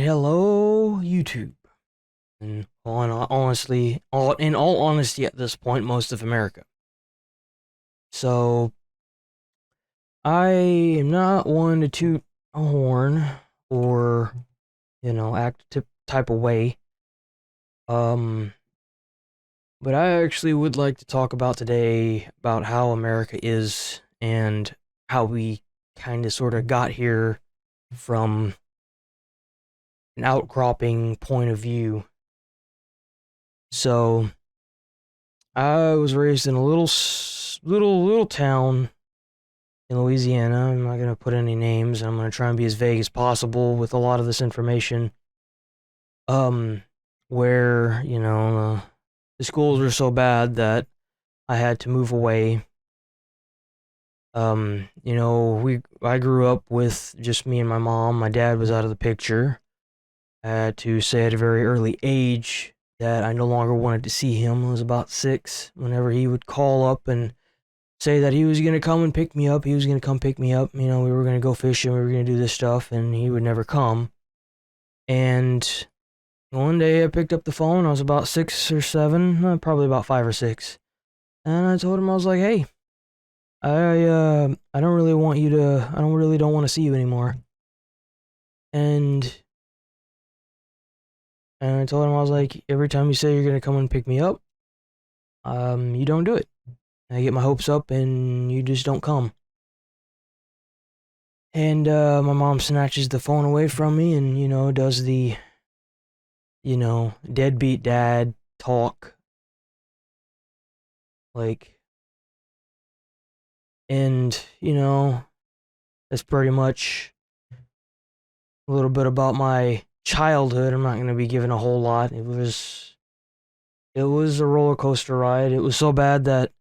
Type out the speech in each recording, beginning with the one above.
Hello, YouTube. And in all honesty, at this point, most of America. So, I am not one to toot a horn or, act type of way. Um, but I actually would like to talk about today about how America is and how we kind of sort of got here from an outcropping point of view. So, I was raised in a little town in Louisiana. I'm not gonna put any names. I'm gonna try and be as vague as possible with a lot of this information. Um, where the schools were so bad that I had to move away. I grew up with just me and my mom. My dad was out of the picture. I had to say at a very early age that I no longer wanted to see him. I was about 6. Whenever he would call up and say that he was going to come and pick me up, he was going to come pick me up. We were going to go fishing, we were going to do this stuff, and he would never come. And one day I picked up the phone. I was about 6 or 7, probably about 5 or 6. And I told him, I was like, hey, I don't really want you to, I don't want to see you anymore. And I told him, I was like, every time you say you're going to come and pick me up, you don't do it. I get my hopes up and you just don't come. And my mom snatches the phone away from me and, does the, deadbeat dad talk. That's pretty much a little bit about my childhood. I'm not going to be giving a whole lot. It was a roller coaster ride. It was so bad that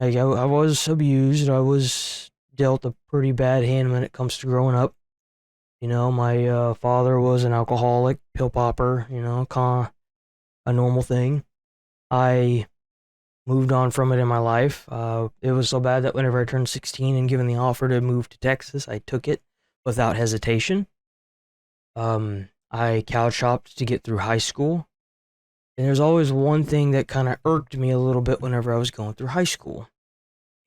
I was abused. I was dealt a pretty bad hand when it comes to growing up. My father was an alcoholic, pill popper, kind of a normal thing. I moved on from it in my life. It was so bad that whenever I turned 16 and given the offer to move to Texas, I took it without hesitation. I couch shopped to get through high school. And there's always one thing that kind of irked me a little bit whenever I was going through high school,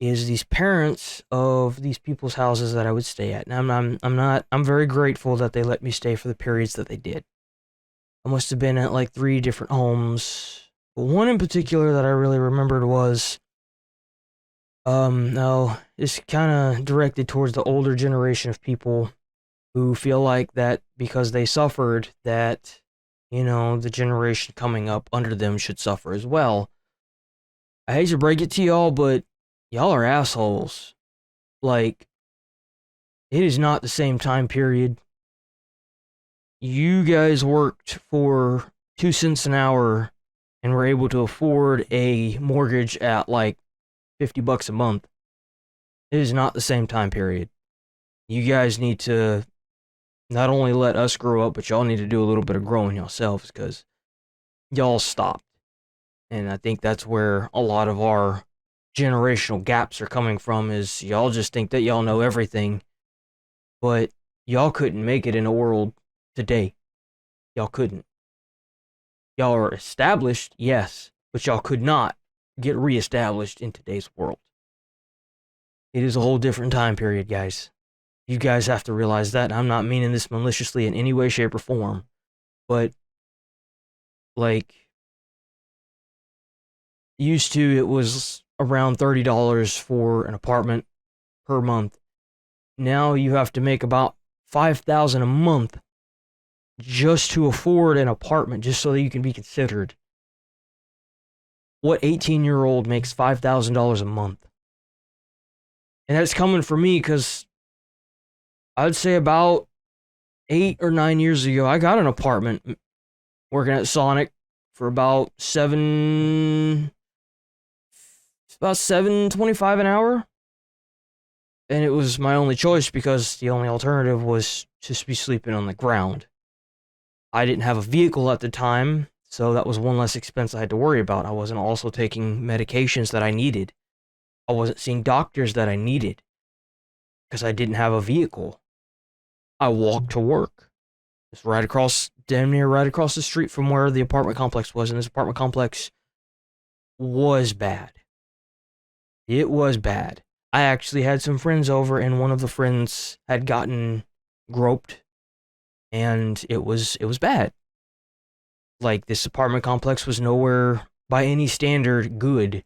is these parents of these people's houses that I would stay at. And I'm very grateful that they let me stay for the periods that they did. I must have been at like 3 different homes. But one in particular that I really remembered was, now it's kind of directed towards the older generation of people who feel like that because they suffered that, the generation coming up under them should suffer as well. I hate to break it to y'all, but y'all are assholes. Like, it is not the same time period. You guys worked for 2 cents an hour and were able to afford a mortgage at like $50 a month. It is not the same time period. You guys need to not only let us grow up, but y'all need to do a little bit of growing yourselves, because y'all stopped. And I think that's where a lot of our generational gaps are coming from, is y'all just think that y'all know everything, but y'all couldn't make it in the world today. Y'all couldn't. Y'all are established, yes, but y'all could not get reestablished in today's world. It is a whole different time period, guys. You guys have to realize that. I'm not meaning this maliciously in any way, shape, or form, but used to, it was around $30 for an apartment per month. Now you have to make about $5,000 a month just to afford an apartment, just so that you can be considered. What 18-year-old makes $5,000 a month? And that's coming from me, because I'd say about 8 or 9 years ago, I got an apartment working at Sonic for about $7.25 an hour. And it was my only choice, because the only alternative was just be sleeping on the ground. I didn't have a vehicle at the time, so that was one less expense I had to worry about. I wasn't also taking medications that I needed. I wasn't seeing doctors that I needed, because I didn't have a vehicle. I walked to work. It's right across damn near right across the street from where the apartment complex was, and this apartment complex was bad. It was bad. I actually had some friends over, and one of the friends had gotten groped, and it was bad. Like, this apartment complex was nowhere by any standard good.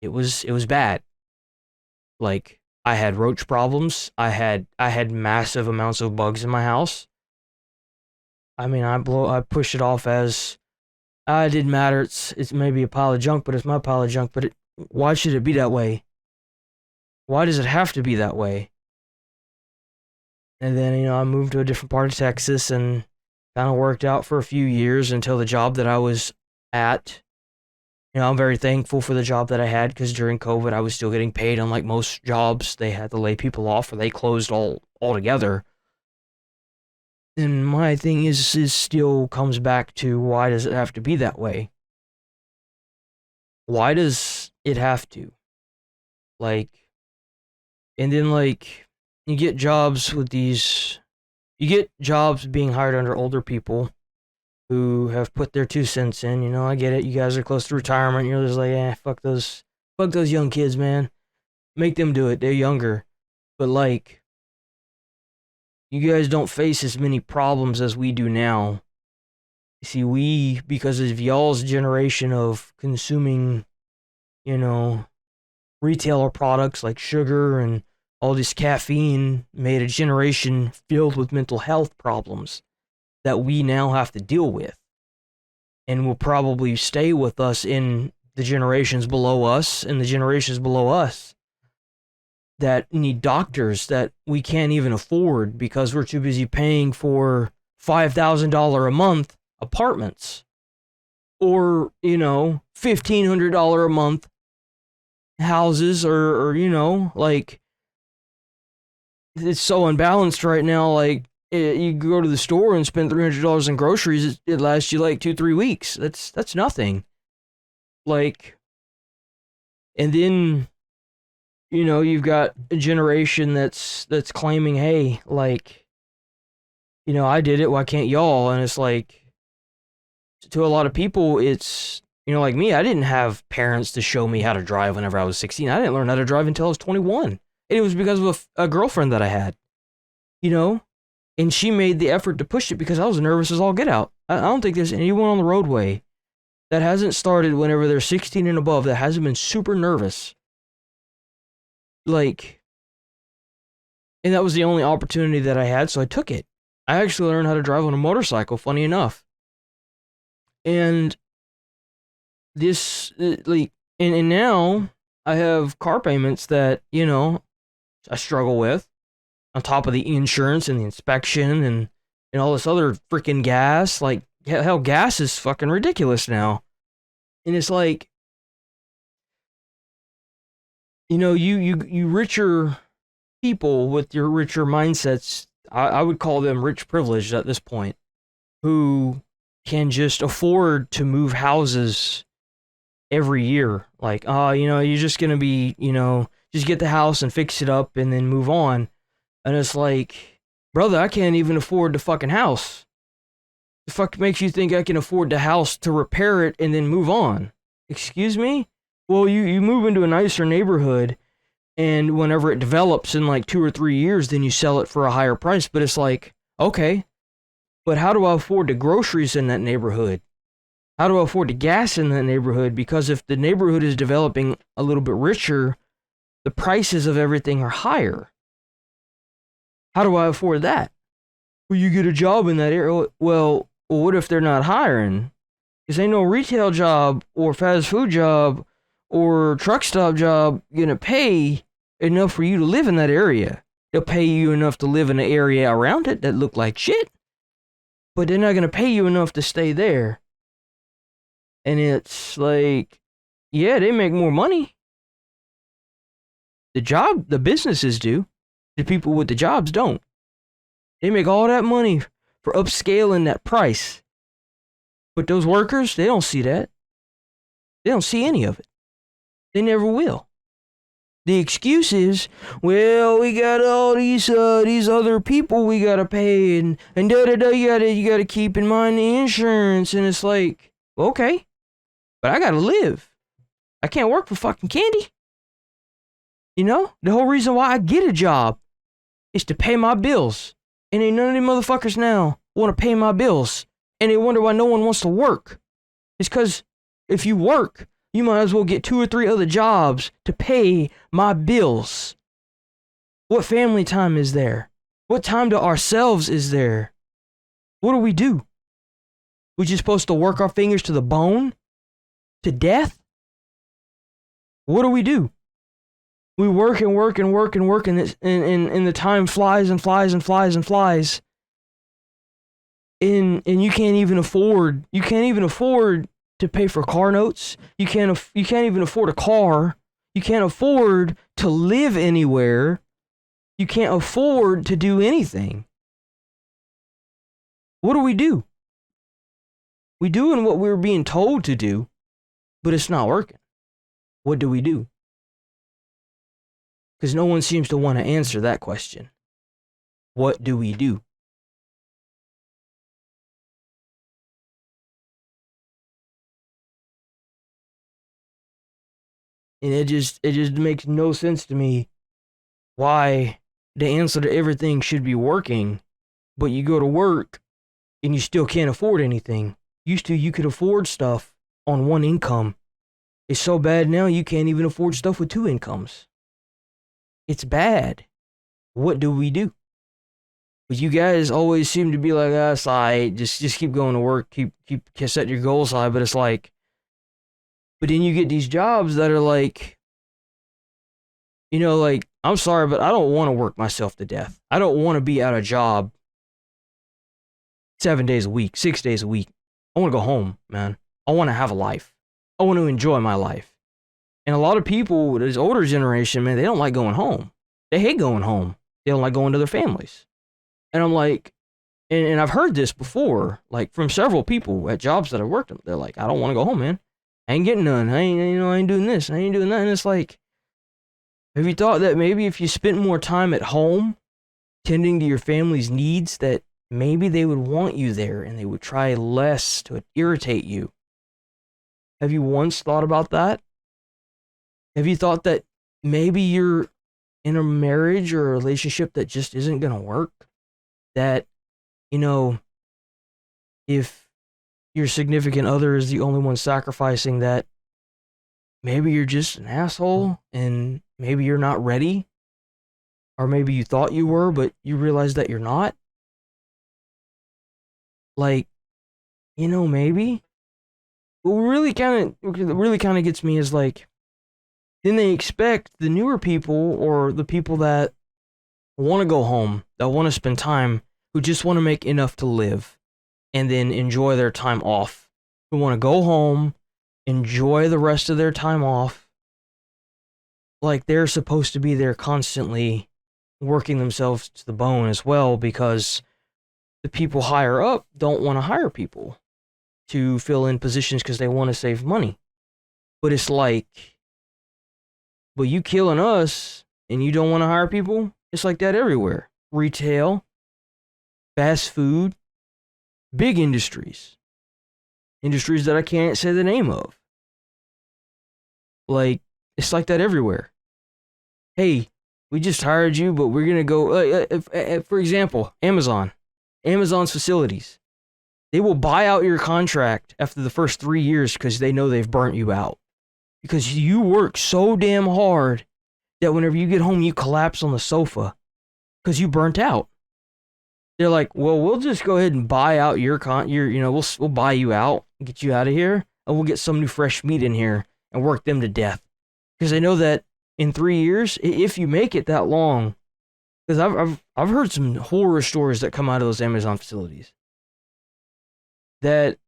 It was bad. Like, I had roach problems. I had massive amounts of bugs in my house. I mean, I push it off as, it didn't matter. It's maybe a pile of junk, but it's my pile of junk. But why should it be that way? Why does it have to be that way? And then, I moved to a different part of Texas and kind of worked out for a few years until the job that I was at. I'm very thankful for the job that I had, because during COVID, I was still getting paid. Unlike most jobs, they had to lay people off or they closed altogether. And my thing is still comes back to, why does it have to be that way? Why does it have to? Like, and then, like, you get jobs being hired under older people who have put their 2 cents in. I get it. You guys are close to retirement. You're just like, fuck those young kids, man. Make them do it. They're younger. But, like, you guys don't face as many problems as we do now. You see, because of y'all's generation of consuming, retailer products like sugar and all this caffeine, made a generation filled with mental health problems that we now have to deal with, and will probably stay with us in the generations below us and the generations below us, that need doctors that we can't even afford because we're too busy paying for $5,000 a month apartments, or $1,500 a month houses, or like, it's so unbalanced right now. Like, you go to the store and spend $300 in groceries, it lasts you like 2-3 weeks. That's nothing. Like, and then, you've got a generation that's claiming, hey, like, I did it, why can't y'all? And it's like, to a lot of people, it's, like me, I didn't have parents to show me how to drive whenever I was 16. I didn't learn how to drive until I was 21. And it was because of a girlfriend that I had, and she made the effort to push it, because I was nervous as all get out. I don't think there's anyone on the roadway that hasn't started whenever they're 16 and above that hasn't been super nervous. Like, and that was the only opportunity that I had, so I took it. I actually learned how to drive on a motorcycle, funny enough. And this, like, and now I have car payments that, I struggle with, on top of the insurance and the inspection and all this other freaking gas. Like, hell, gas is fucking ridiculous now. And it's like, you richer people with your richer mindsets, I would call them rich privileged at this point, who can just afford to move houses every year. Like, you're just going to be, just get the house and fix it up and then move on. And it's like, brother, I can't even afford the fucking house. The fuck makes you think I can afford the house to repair it and then move on? Excuse me? Well, you move into a nicer neighborhood, and whenever it develops in like 2 or 3 years, then you sell it for a higher price. But it's like, okay, but how do I afford the groceries in that neighborhood? How do I afford the gas in that neighborhood? Because if the neighborhood is developing a little bit richer, the prices of everything are higher. How do I afford that? Well, you get a job in that area. Well, what if they're not hiring? Because ain't no retail job or fast food job or truck stop job gonna pay enough for you to live in that area. They'll pay you enough to live in the area around it that look like shit, but they're not gonna pay you enough to stay there. And it's like, yeah, they make more money. The businesses do. The people with the jobs don't. They make all that money for upscaling that price. But those workers, they don't see that. They don't see any of it. They never will. The excuse is, well, we got all these other people we gotta pay, and da da da. You gotta keep in mind the insurance, and it's like, okay, but I gotta live. I can't work for fucking candy. You know, the whole reason why I get a job is to pay my bills, and ain't none of them motherfuckers now want to pay my bills, and they wonder why no one wants to work. It's because if you work, you might as well get 2 or 3 other jobs to pay my bills. What family time is there? What time to ourselves is there? What do? We just supposed to work our fingers to the bone? To death? What do? We work and work and work and work, and the time flies and flies and flies and flies. And you can't even afford to pay for car notes. You can't even afford a car. You can't afford to live anywhere. You can't afford to do anything. What do? We doing what we're being told to do, but it's not working. What do we do? Because no one seems to want to answer that question. What do we do? And it just makes no sense to me why the answer to everything should be working, but you go to work and you still can't afford anything. Used to, you could afford stuff on one income. It's so bad now you can't even afford stuff with 2 incomes. It's bad. What do we do? But you guys always seem to be like, it's all right, just keep going to work, keep set your goals high, but it's like, but then you get these jobs that are like, you know, like, I'm sorry, but I don't want to work myself to death. I don't want to be at a job 7 days a week, 6 days a week. I want to go home, man. I want to have a life. I want to enjoy my life. And a lot of people, this older generation, man, they don't like going home. They hate going home. They don't like going to their families. And I'm like, and I've heard this before, like from several people at jobs that I've worked in. They're like, I don't want to go home, man. I ain't getting none. I ain't doing this. I ain't doing that. And it's like, have you thought that maybe if you spent more time at home tending to your family's needs, that maybe they would want you there and they would try less to irritate you? Have you once thought about that? Have you thought that maybe you're in a marriage or a relationship that just isn't going to work? That, you know, if your significant other is the only one sacrificing, that maybe you're just an asshole and maybe you're not ready, or maybe you thought you were, but you realize that you're not. Like, you know, maybe. What really kind of gets me is like, then they expect the newer people or the people that want to go home, that want to spend time, who just want to make enough to live and then enjoy their time off, who want to go home, enjoy the rest of their time off, like they're supposed to be there constantly working themselves to the bone as well, because the people higher up don't want to hire people to fill in positions because they want to save money. But it's like, but you killing us and you don't want to hire people? It's like that everywhere. Retail, fast food, big industries. Industries that I can't say the name of. Like, it's like that everywhere. Hey, we just hired you, but we're going to go, for example, Amazon's facilities. They will buy out your contract after the first 3 years because they know they've burnt you out. Because you work so damn hard that whenever you get home, you collapse on the sofa because you burnt out. They're like, well, we'll just go ahead and buy out we'll buy you out, get you out of here, and we'll get some new fresh meat in here and work them to death. Because they know that in 3 years, if you make it that long, because I've heard some horror stories that come out of those Amazon facilities, that,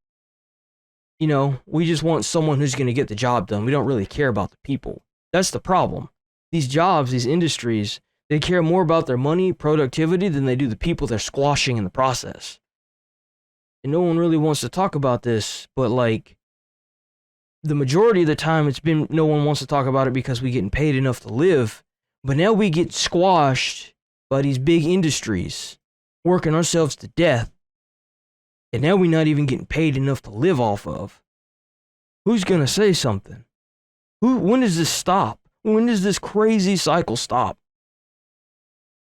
you know, we just want someone who's going to get the job done. We don't really care about the people. That's the problem. These jobs, these industries, they care more about their money, productivity, than they do the people they're squashing in the process. And no one really wants to talk about this, but like, the majority of the time it's been no one wants to talk about it because we getting paid enough to live. But now we get squashed by these big industries, working ourselves to death. And now we're not even getting paid enough to live off of. Who's gonna say something? When does this stop? When does this crazy cycle stop?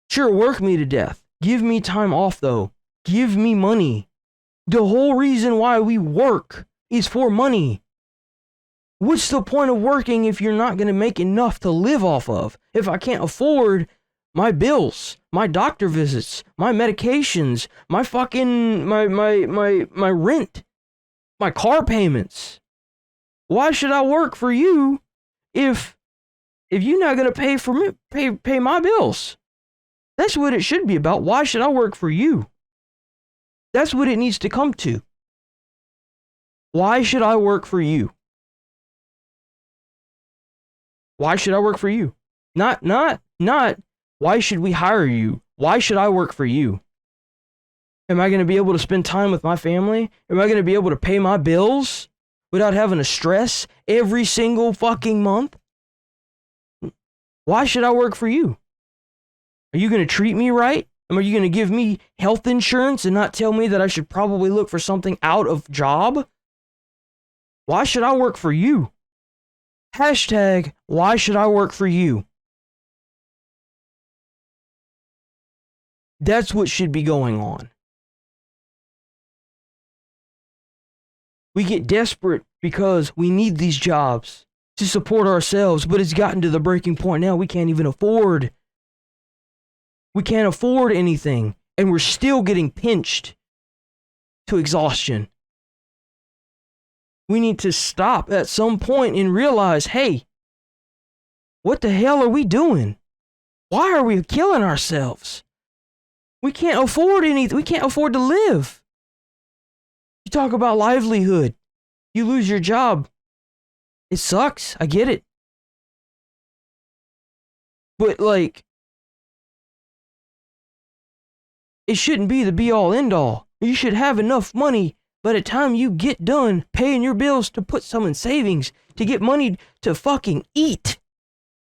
Sure, work me to death. Give me time off though. Give me money. The whole reason why we work is for money. What's the point of working if you're not going to make enough to live off of? If I can't afford my bills, my doctor visits, my medications, my fucking my rent, my car payments. Why should I work for you if you're not going to pay for me pay my bills? That's what it should be about. Why should I work for you? That's what it needs to come to. Why should I work for you? Why should I work for you? Not, why should we hire you? Why should I work for you? Am I going to be able to spend time with my family? Am I going to be able to pay my bills without having to stress every single fucking month? Why should I work for you? Are you going to treat me right? Are you going to give me health insurance and not tell me that I should probably look for something out of job? Why should I work for you? Hashtag, why should I work for you? That's what should be going on. We get desperate because we need these jobs to support ourselves, but it's gotten to the breaking point now we can't even afford. We can't afford anything, and we're still getting pinched to exhaustion. We need to stop at some point and realize, hey, what the hell are we doing? Why are we killing ourselves? We can't afford anything. We can't afford to live. You talk about livelihood. You lose your job. It sucks. I get it. But like, it shouldn't be the be all end all. You should have enough money by the time you get done paying your bills to put some in savings to get money to fucking eat.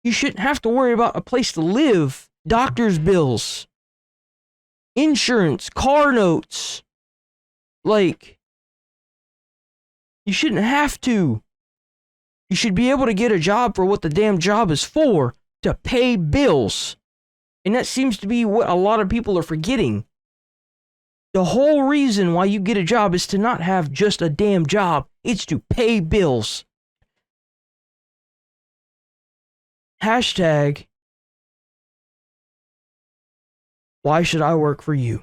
You shouldn't have to worry about a place to live, doctor's bills, insurance, car notes. Like, you shouldn't have to. You should be able to get a job for what the damn job is for, to pay bills. And that seems to be what a lot of people are forgetting. The whole reason why you get a job is to not have just a damn job. It's to pay bills. Hashtag, why should I work for you?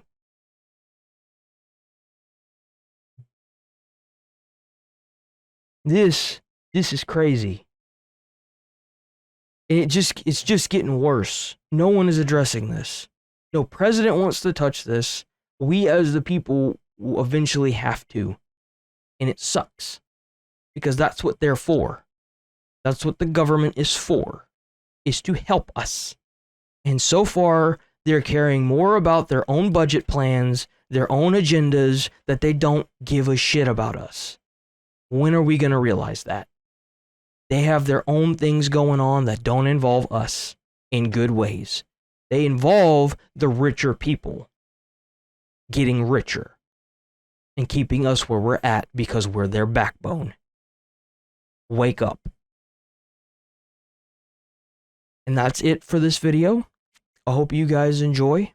This is crazy. And it's just getting worse. No one is addressing this. No president wants to touch this. We as the people will eventually have to. And it sucks. Because that's what they're for. That's what the government is for. Is to help us. And so far, they're caring more about their own budget plans, their own agendas, that they don't give a shit about us. When are we going to realize that? They have their own things going on that don't involve us in good ways. They involve the richer people getting richer and keeping us where we're at because we're their backbone. Wake up. And that's it for this video. I hope you guys enjoy.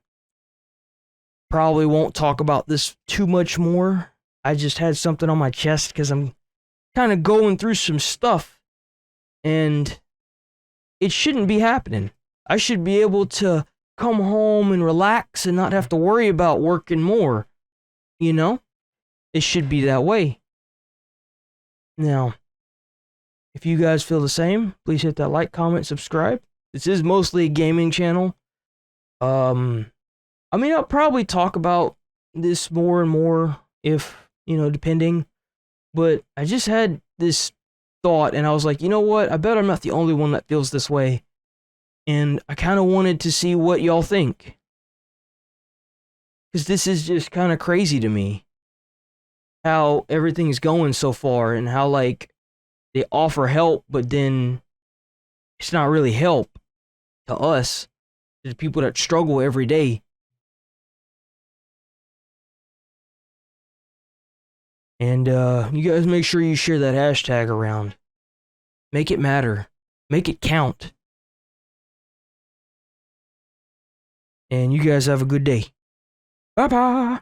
Probably won't talk about this too much more. I just had something on my chest because I'm kind of going through some stuff. And it shouldn't be happening. I should be able to come home and relax and not have to worry about working more. You know? It should be that way. Now, if you guys feel the same, please hit that like, comment, subscribe. This is mostly a gaming channel. I mean, I'll probably talk about this more and more if, you know, depending. But I just had this thought and I was like, you know what? I bet I'm not the only one that feels this way. And I kind of wanted to see what y'all think. Because this is just kind of crazy to me. How everything's going so far and how, like, they offer help, but then it's not really help to us, to the people that struggle every day. And you guys make sure you share that hashtag around. Make it matter. Make it count. And you guys have a good day. Bye bye.